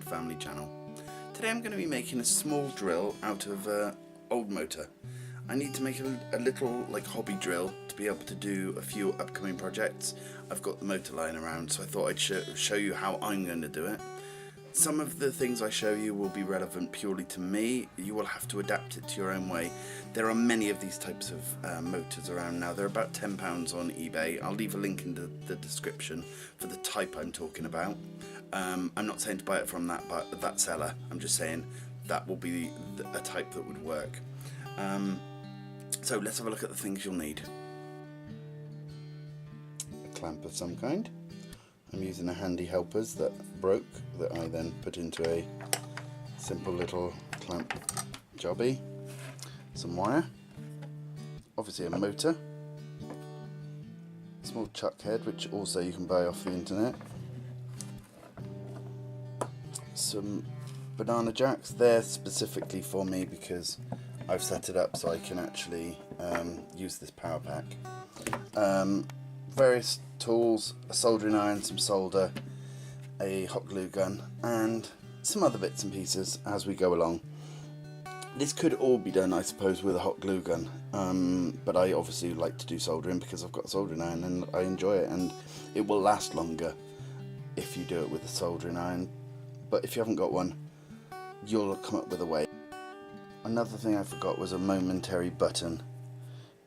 good family channel. Today I'm going to be making a small drill out of old motor. I need to make a little hobby drill to be able to do a few upcoming projects. I've got the motor lying around, so I thought I'd show you how I'm going to do it. Some of the things I show you will be relevant purely to me. You will have to adapt it to your own way. There are many of these types of motors around now. They're about £10 on eBay. I'll leave a link in the description for the type I'm talking about. I'm not saying to buy it from that seller. I'm just saying that will be a type that would work. So let's have a look at the things you'll need. A clamp of some kind. I'm using a handy helpers that broke that I then put into a simple little clamp jobby. Some wire, obviously a motor, a small chuck head which also you can buy off the internet, some banana jacks. They're specifically for me because I've set it up so I can actually use this power pack. Various tools, a soldering iron, some solder, a hot glue gun, and some other bits and pieces as we go along. This could all be done, I suppose, with a hot glue gun, but I obviously like to do soldering because I've got a soldering iron and I enjoy it, and it will last longer if you do it with a soldering iron, but if you haven't got one, you'll come up with a way. Another thing I forgot was a momentary button.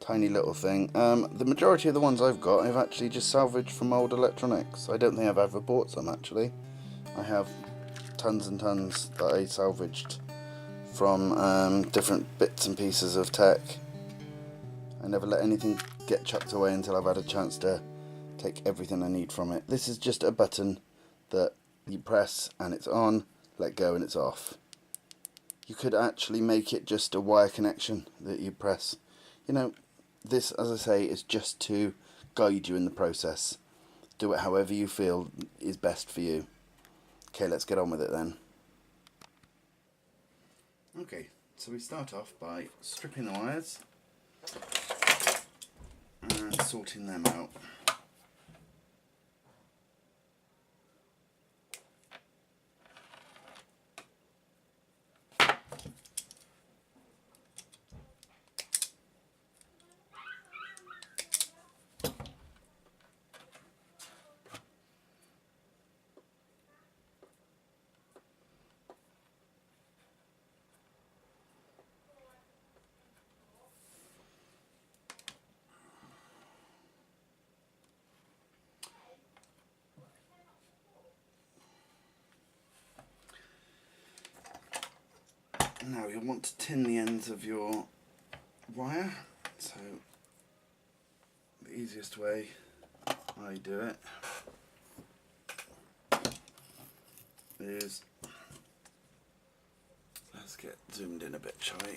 Tiny little thing. The majority of the ones I've got I've actually just salvaged from old electronics. I don't think I've ever bought some actually. I have tons and tons that I salvaged from different bits and pieces of tech. I never let anything get chucked away until I've had a chance to take everything I need from it. This is just a button that you press and it's on, let go and it's off. You could actually make it just a wire connection that you press. You know, this, as I say, is just to guide you in the process. Do it however you feel is best for you. Okay, let's get on with it then. Okay, so we start off by stripping the wires and sorting them out. Now you'll want to tin the ends of your wire, so the easiest way I do it is, let's get zoomed in a bit, shall we?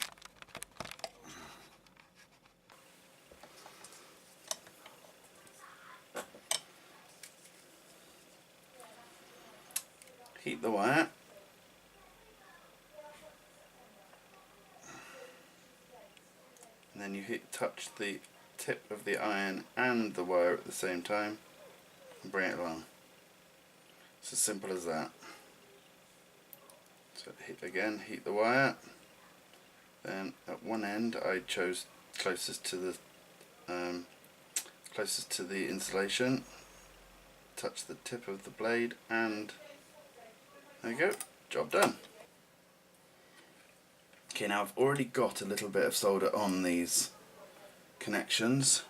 Heat the wire. And then you touch the tip of the iron and the wire at the same time and bring it along. It's as simple as that. So heat the wire. Then at one end I chose closest to the insulation. Touch the tip of the blade and there you go, job done. Okay, now I've already got a little bit of solder on these connections,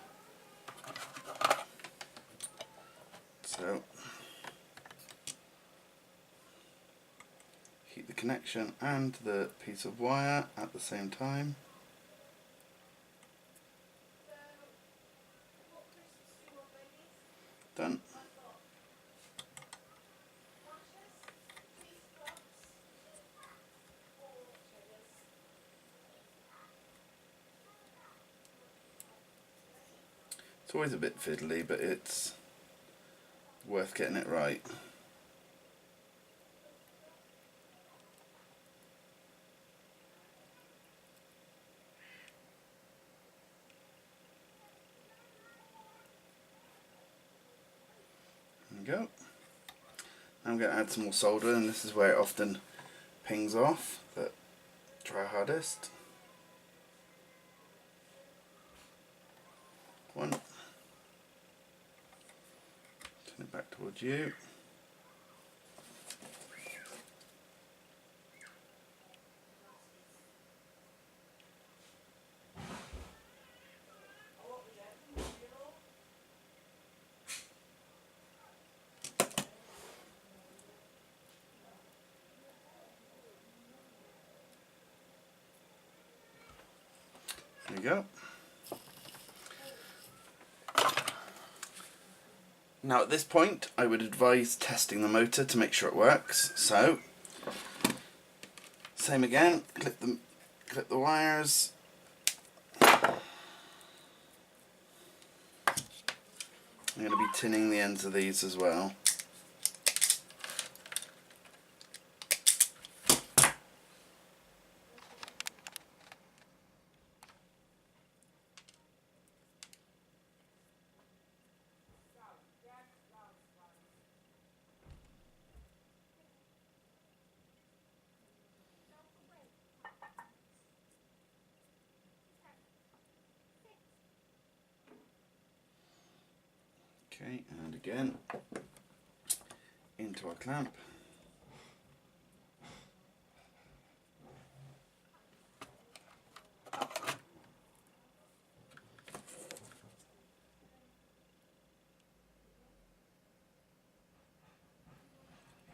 so heat the connection and the piece of wire at the same time. Done. It's always a bit fiddly, but it's worth getting it right. There we go. I'm going to add some more solder, and this is where it often pings off, but try hardest. One. Turn it back towards you. There you go. Now at this point I would advise testing the motor to make sure it works. So same again, clip the wires. I'm going to be tinning the ends of these as well. Okay, and again into our clamp.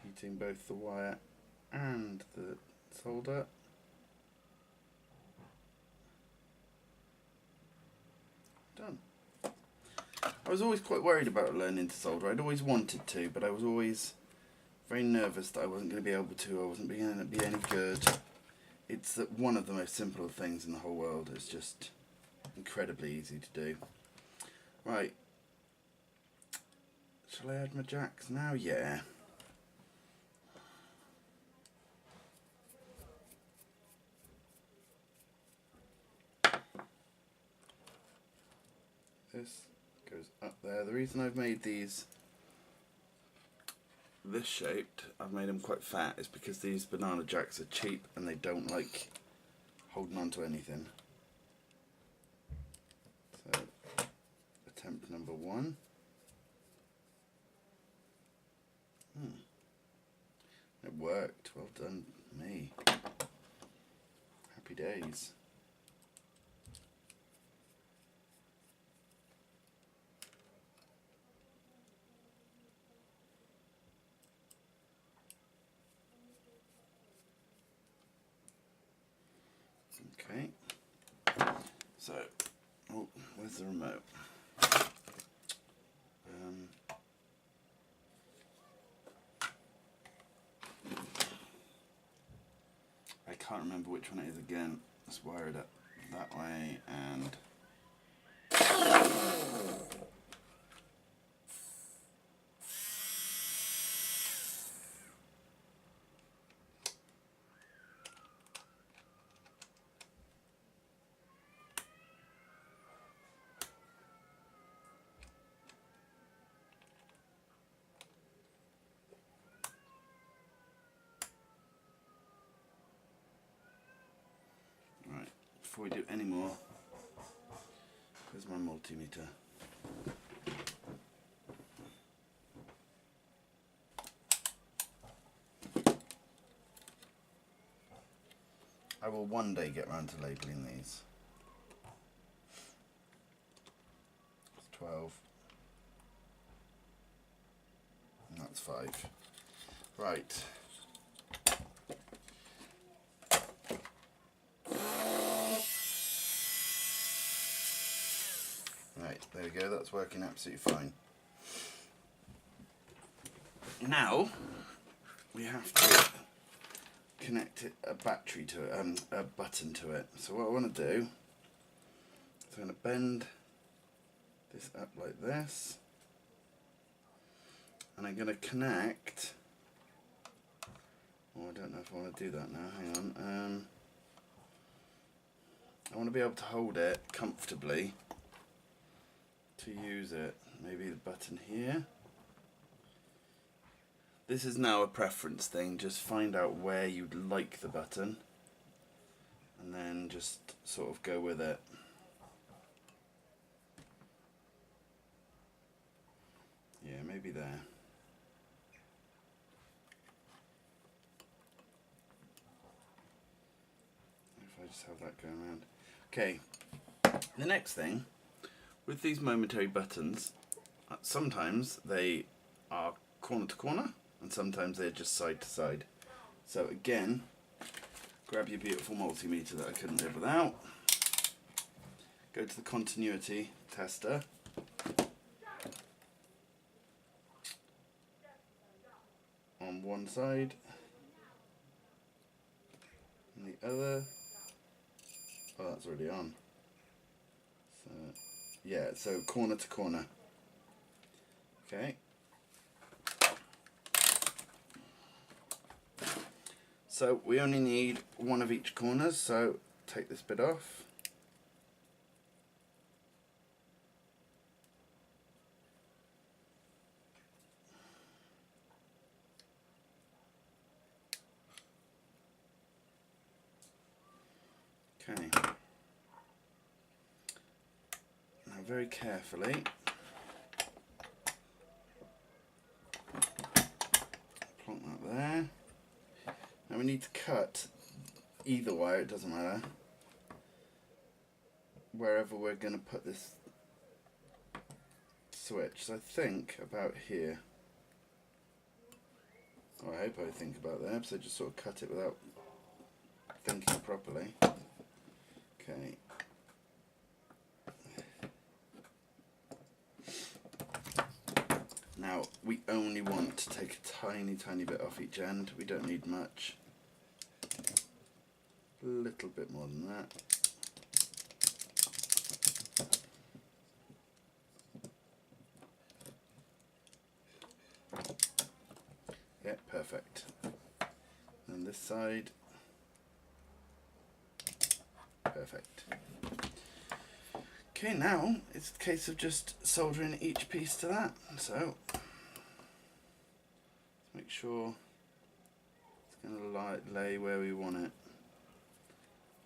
Heating both the wire and the solder. Done. I was always quite worried about learning to solder. I'd always wanted to, but I was always very nervous that I wasn't going to be able to. I wasn't going to be any good. It's one of the most simple things in the whole world. It's just incredibly easy to do. Right. Shall I add my jacks now? Yeah. This goes up there. The reason I've made these this shaped, I've made them quite fat, is because these banana jacks are cheap and they don't like holding on to anything. So attempt number one. It worked. Well done me. Happy days. Okay, so, oh, where's the remote? I can't remember which one it is again. Let's wire it up that way and... Before we do any more, where's my multimeter? I will one day get round to labelling these. It's 12. And that's 5. Right. Right, there we go, that's working absolutely fine. Now, we have to connect a battery to it, a button to it. So what I want to do is I'm going to bend this up like this, and I'm going to connect, oh, I don't know if I want to do that now, hang on, I want to be able to hold it comfortably to use it. Maybe the button here, This is now a preference thing, just find out where you'd like the button and then just sort of go with it. Yeah, maybe there. If I just have that going around. Okay, the next thing, with these momentary buttons, sometimes they are corner to corner and sometimes they're just side to side. So again, grab your beautiful multimeter that I couldn't live without, go to the continuity tester, on one side and the other. Oh, that's already on. So yeah, so corner to corner. Okay. So we only need one of each corner, so take this bit off. Okay. Now very carefully plonk that there. Now we need to cut either wire, it doesn't matter, wherever we're going to put this switch. So I think about here. Oh, I hope I think about there, so just sort of cut it without thinking properly. Okay. Now we only want to take a tiny bit off each end. We don't need much. A little bit more than that. Yeah, perfect. And this side. Perfect. Okay, now it's a case of just soldering each piece to that. So make sure it's going to lay where we want it.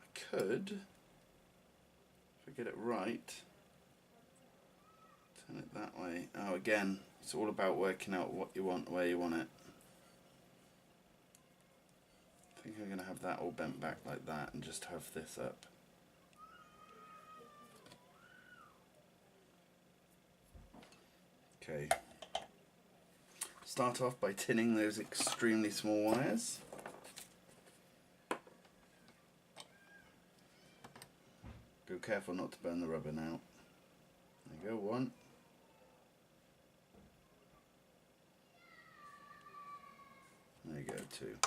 I could, if I get it right, turn it that way. Oh, again, it's all about working out what you want, where you want it. I think I'm going to have that all bent back like that and just have this up. Okay. Start off by tinning those extremely small wires. Go careful not to burn the rubber now. There you go, one. There you go, two.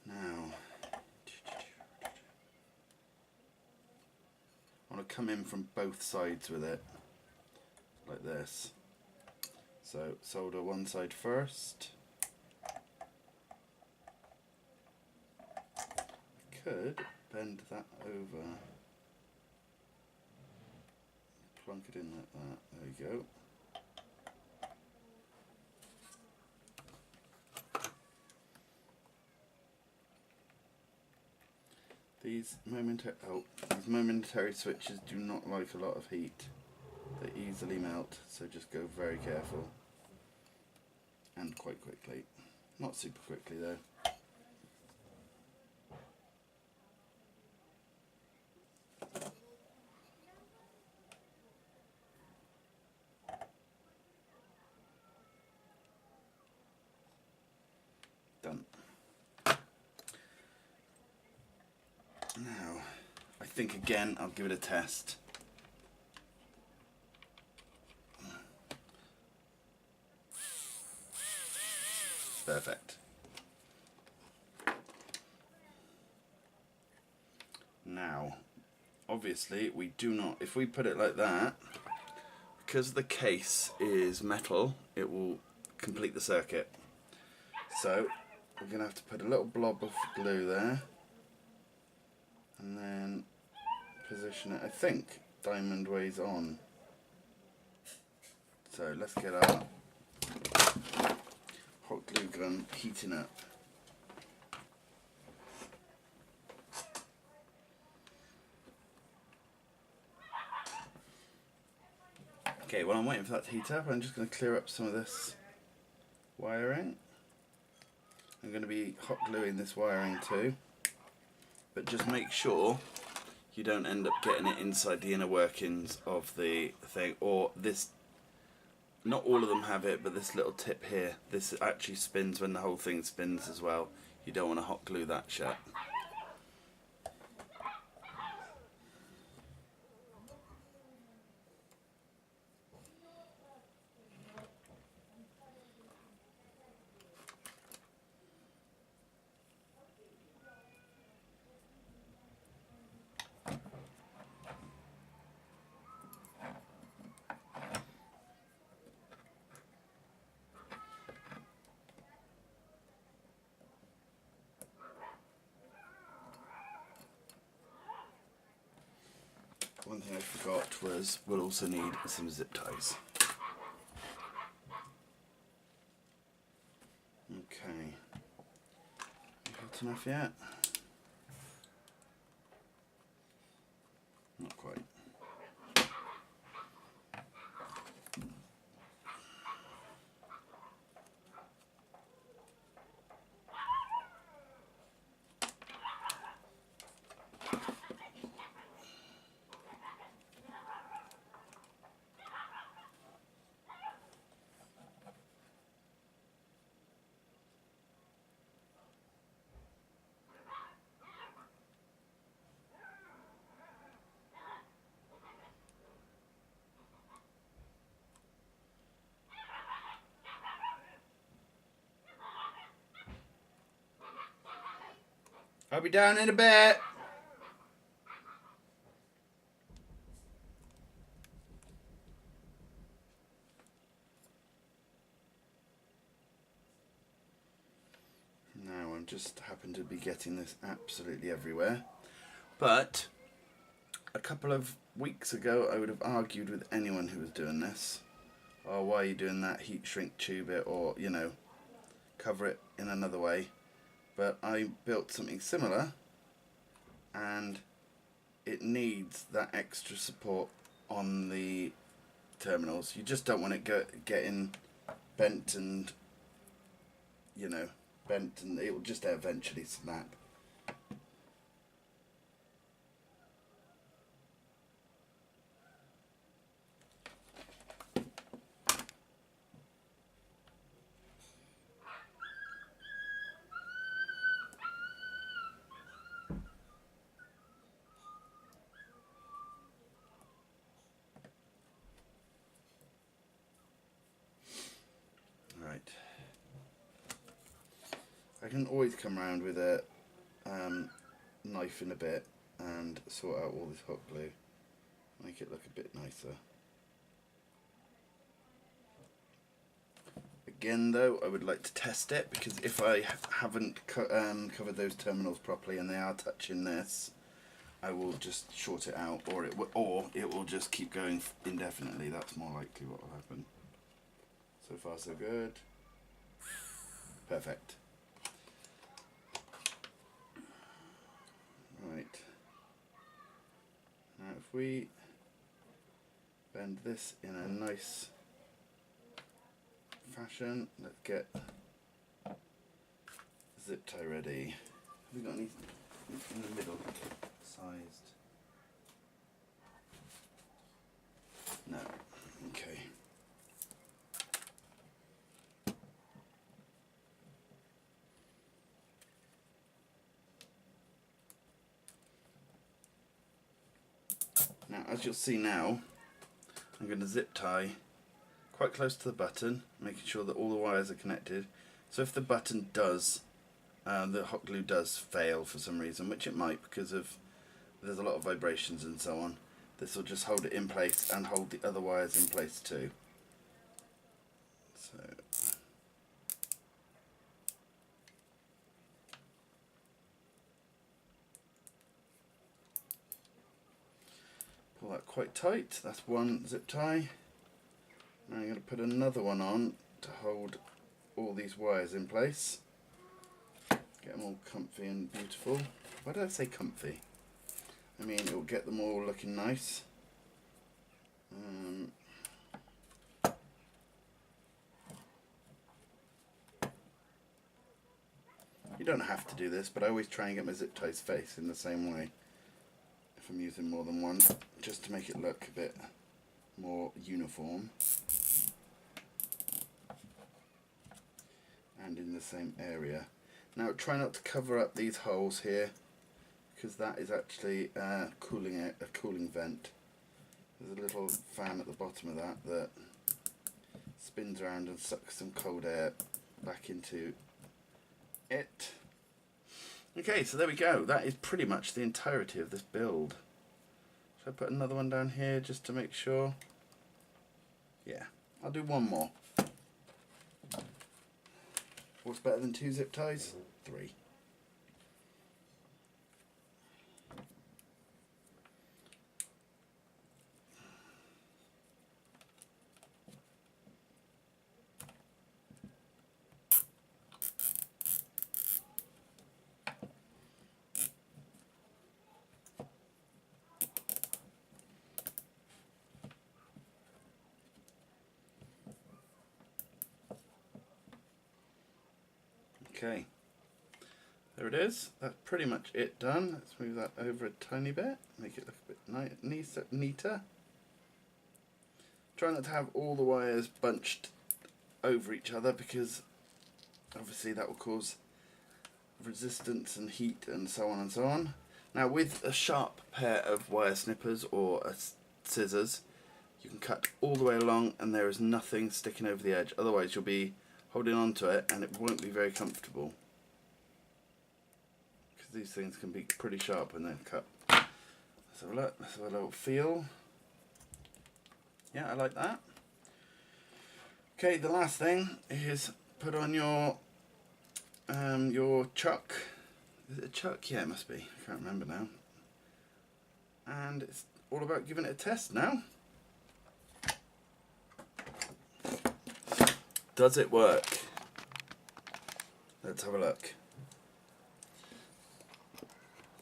Now, I want to come in from both sides with it, like this. So solder one side first. I could bend that over, plunk it in like that. There you go. These momentary switches do not like a lot of heat. They easily melt, so just go very careful. And quite quickly. Not super quickly though. Done. Now, I think again I'll give it a test. Perfect. Now, obviously we do not, if we put it like that, because the case is metal, it will complete the circuit. So, we're going to have to put a little blob of glue there, and then position it, I think, diamond ways on. So let's get our hot glue gun heating up. Okay, while I'm waiting for that to heat up, I'm just going to clear up some of this wiring. I'm going to be hot gluing this wiring too, but just make sure you don't end up getting it inside the inner workings of the thing, or this, not all of them have it, but this little tip here, this actually spins when the whole thing spins as well. You don't want to hot glue that shut. One thing I forgot was we'll also need some zip ties. Okay, hot enough yet? Not quite. I'll be down in a bit. Now I'm just happen to be getting this absolutely everywhere. But a couple of weeks ago I would have argued with anyone who was doing this. Oh, why are you doing that? Heat shrink tube it, or, you know, cover it in another way. But I built something similar, and it needs that extra support on the terminals. You just don't want it getting bent and, you know, bent, and it will just eventually snap. I can always come around with a knife in a bit and sort out all this hot glue, make it look a bit nicer. Again though, I would like to test it, because if I haven't covered those terminals properly and they are touching this, I will just short it out, or it will just keep going indefinitely. That's more likely what will happen. So far so good. Perfect. Right. Now if we bend this in a nice fashion, let's get zip tie ready. Have we got any in the middle sized? No. Okay. Now, as you'll see now, I'm going to zip tie quite close to the button, making sure that all the wires are connected. So if the button does, the hot glue does fail for some reason, which it might because of there's a lot of vibrations and so on, this will just hold it in place and hold the other wires in place too. So pull that quite tight. That's one zip tie. Now I'm going to put another one on to hold all these wires in place. Get them all comfy and beautiful. Why did I say comfy? I mean, it will get them all looking nice. You don't have to do this, but I always try and get my zip ties facing the same way if I'm using more than one, just to make it look a bit more uniform and in the same area. Now try not to cover up these holes here, because that is actually a cooling vent. There's a little fan at the bottom of that that spins around and sucks some cold air back into it. Okay, so there we go. That is pretty much the entirety of this build. Should I put another one down here just to make sure? Yeah, I'll do one more. What's better than 2 zip ties? 3. Okay, there it is. That's pretty much it done. Let's move that over a tiny bit, make it look a bit neater. Try not to have all the wires bunched over each other, because obviously that will cause resistance and heat and so on and so on. Now with a sharp pair of wire snippers or scissors, you can cut all the way along and there is nothing sticking over the edge. Otherwise you'll be holding on to it and it won't be very comfortable, because these things can be pretty sharp when they're cut. Let's have a look, let's have a little feel. Yeah, I like that. Okay, the last thing is put on your chuck. Is it a chuck? Yeah, it must be. I can't remember now. And it's all about giving it a test now. Does it work? Let's have a look.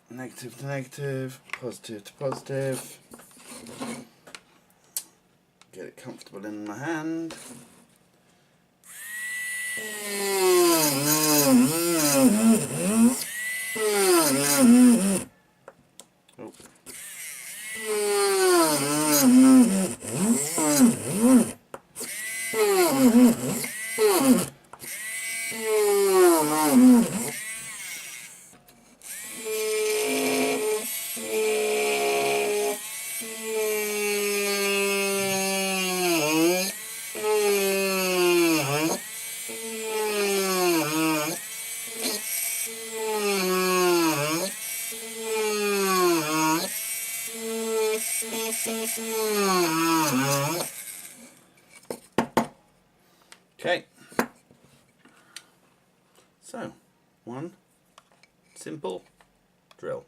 Negative to negative, positive to positive. Get it comfortable in my hand. Oh. Okay, so one simple drill.